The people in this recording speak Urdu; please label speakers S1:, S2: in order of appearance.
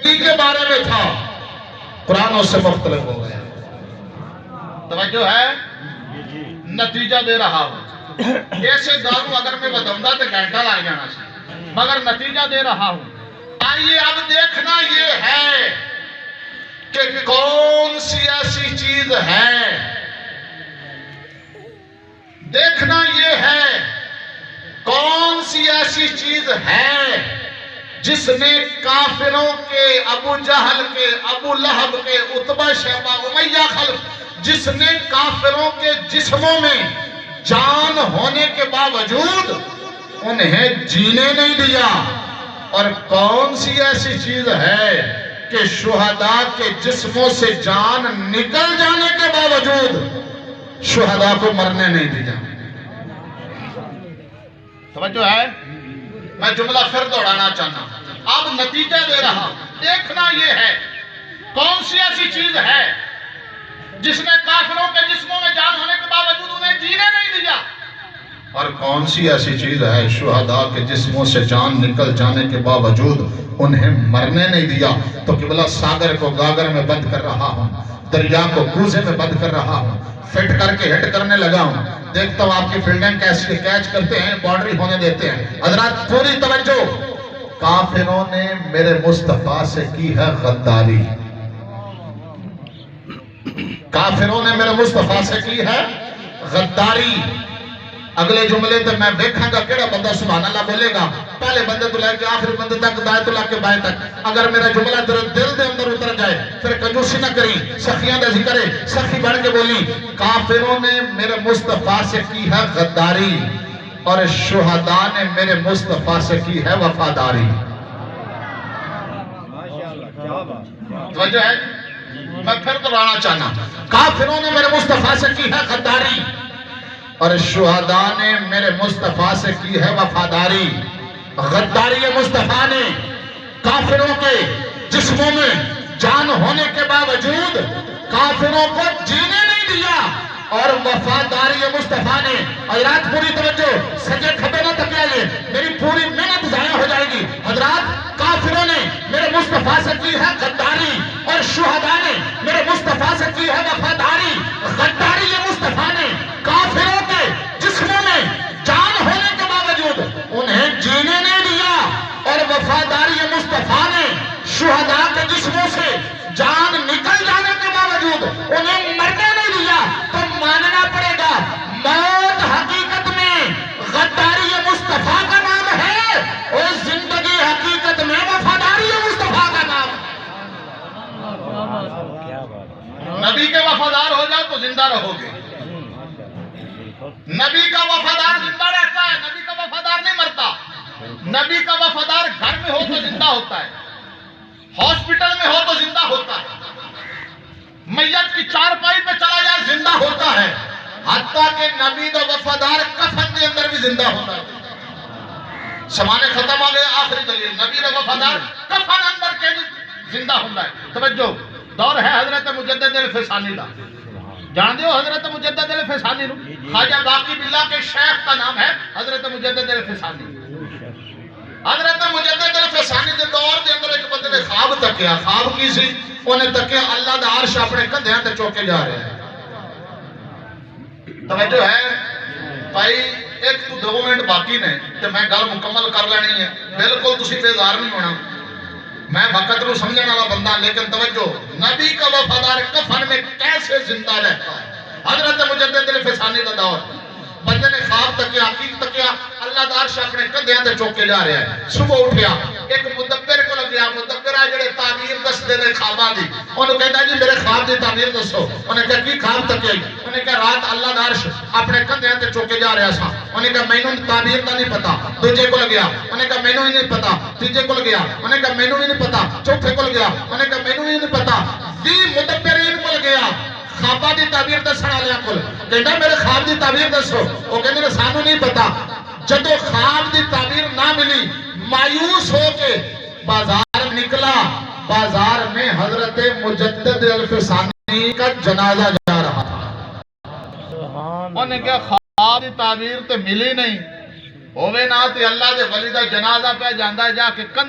S1: کے بارے میں تھا، قرآن اس سے مختلف ہو گیا۔ توجہ ہے؟ نتیجہ دے رہا ہوں، ایسے داروں اگر میں بدمدہ تو گھنٹہ لگ جانا چاہیے، مگر نتیجہ دے رہا ہوں۔ آئیے اب دیکھنا یہ ہے کہ کون سی ایسی چیز ہے، دیکھنا یہ ہے کون سی ایسی چیز ہے جس نے کافروں کے، ابو جہل کے، ابو لہب کے، عتبہ شیبہ امیہ خلف، جس نے کافروں کے جسموں میں جان ہونے کے باوجود انہیں جینے نہیں دیا، اور کون سی ایسی چیز ہے کہ شہداء کے جسموں سے جان نکل جانے کے باوجود شہداء کو مرنے نہیں دیا۔ توجہ ہے؟ میں جملہ پھر دوڑانا چاہنا، اب نتیجہ دے رہا، دیکھنا یہ ہے کون سی ایسی چیز ہے جس نے کافروں کے جسموں میں جان ہونے کے باوجود انہیں جینے نہیں دیا، اور کون سی ایسی چیز ہے شہداء کے جسموں سے جان نکل جانے کے باوجود انہیں مرنے نہیں دیا۔ تو قبلہ ساگر کو گاگر میں بند کر رہا ہوں، دریا کو کوزے میں بند کر رہا ہوں، فٹ کر کے ہٹ کرنے لگا ہوں، دیکھتا ہوں آپ کی فیلڈنگ کیسے کیچ کرتے ہیں، باؤنڈری ہونے دیتے ہیں۔ حضرات پوری توجہ، کافروں نے میرے مصطفیٰ سے کی ہے غداری، کافروں نے میرے مصطفیٰ سے کی ہے غداری۔ اگلے جملے تے میں دیکھاں گا کیڑا بندہ سبحان اللہ بولے گا، پہلے بندے تو لے کے آخری بندے تک، دائیں تو لے کے بائیں تک۔ اگر میرا جملہ دل دے اندر اتر جائے پھر کنجوسی نہ کری، سخیاں دے ذکرے، سخی بڑھ کے بولی، کافروں نے میرے مصطفیٰ سے کی ہے غداری اور شہداء نے میرے مصطفیٰ سے کی ہے وفاداری۔ توجہ ہے؟ میں پھر دہرانا چاہنا، کافروں نے میرے مصطفیٰ سے کی ہے غداری اور شہداء نے میرے مصطفیٰ سے کی ہے وفاداری۔ غداری مصطفیٰ نے کافروں کے جسموں میں جان ہونے کے باوجود کافروں کو جینے نہیں دیا، اور وفاداری مصطفیٰ نے، حضرات پوری توجہ، سجے کھبے نہ تکیے، میری پوری محنت ضائع ہو جائے گی۔ حضرات کافروں نے میرے مصطفیٰ سے کی ہے غداری اور شہداء نے میرے مصطفیٰ سے کی ہے وفاداری۔ غداری مصطفیٰ نے کافروں کے جسموں میں جان ہونے کے باوجود انہیں جینے نہیں دیا، اور وفاداری مصطفیٰ نے شہداء کے جسموں سے جان نکل جانے کے باوجود انہیں مرنے نہیں دیا۔ تو ماننا پڑے گا موت حقیقت میں غداری مصطفیٰ کا نام ہے، اور زندگی حقیقت میں وفاداری مصطفیٰ کا نام ہے۔ نبی کے وفادار ہو جاؤ تو زندہ رہو گے، نبی کا وفادار زندہ رہتا ہے، نبی کا وفادار نہیں مرتا۔ نبی کا وفادار گھر میں ہو تو زندہ ہوتا ہے، ہاسپٹل میں ہو تو زندہ ہوتا ہے، میت کی چارپائی پہ چلا جائے زندہ ہوتا ہے، حتیٰ کہ نبی کا وفادار کفن کے اندر بھی زندہ ہوتا ہے۔ زمانے ختم ہو گئے، آخری دلیل، نبی کا وفادار کفن اندر کے زندہ ہوتا ہے۔ توجہ، دور ہے حضرت مجدد الفسانی دا، جان دیو حضرت مجدد الفسانی نو، خواجہ باقی باللہ کے شیخ کا نام ہے حضرت مجدد الفسانی۔ حضرت مجدد الفسانی دے دور دے اندر ایک بندے نے خواب تکیا، خواب کی سی، انہیں تکیا اللہ دا عرش اپنے کندھیاں تے چوکے جا رہے ہیں۔ توجہ ہے بھائی، ایک تو 2 منٹ باقی نے تے میں گل مکمل کر لینی ہے، بالکل تسی بیزار نہیں ہونا، میں وقت رو سمجھنے والا بندہ، لیکن توجہ، نبی کا وفادار کفن میں کیسے زندہ رہتا ہے؟ حضرت مجدد الفسانی دا دور، بندے نے خواب تکیا، حقیق تکیا، اللہ دا عرش اپنے کندھیاں تے چوکے جا رہے ہیں۔ صبح اٹھیا، ایک مدبر کو لگیا، مدبر آ جڑے تعبیر دس دے نے خواباں دی، انہوں کہتا ہے جی میرے خواب دی تعبیر دسو۔ انہیں کہا کی خواب تکیا؟ انہیں کہا رات اللہ دا عرش اپنے کندھیاں تے چوکے جا رہا سا۔ انہیں کہا مینوں تعبیر دا نہیں پتا۔ دوجے کو لگیا، انہیں کہا مینوں ہی نہیں پتا۔ تیجے کو لگیا، انہیں کہا مینوں ہی نہیں پتا۔ چوتھے کو لگیا، انہیں کہا مینوں ہی نہیں پتا۔ مدبرین کو لگیا خوابہ دی تعبیر دسنا لیا کل، کہتا میرے خواب دی تعبیر دسو، وہ کہتے ہیں سانو نہیں پتا۔ جدو خواب دی تعبیر نہ ملی، مایوس ہو کے بازار نکلا، بازار میں حضرت مجدد الفسانی کا جنازہ جا رہا تھا۔ انہیں کہا خواب دی تعبیر تے ملی نہیں، ہوئے نہ تے اللہ دے ولی دا جنازہ پہ جاندہ جا کے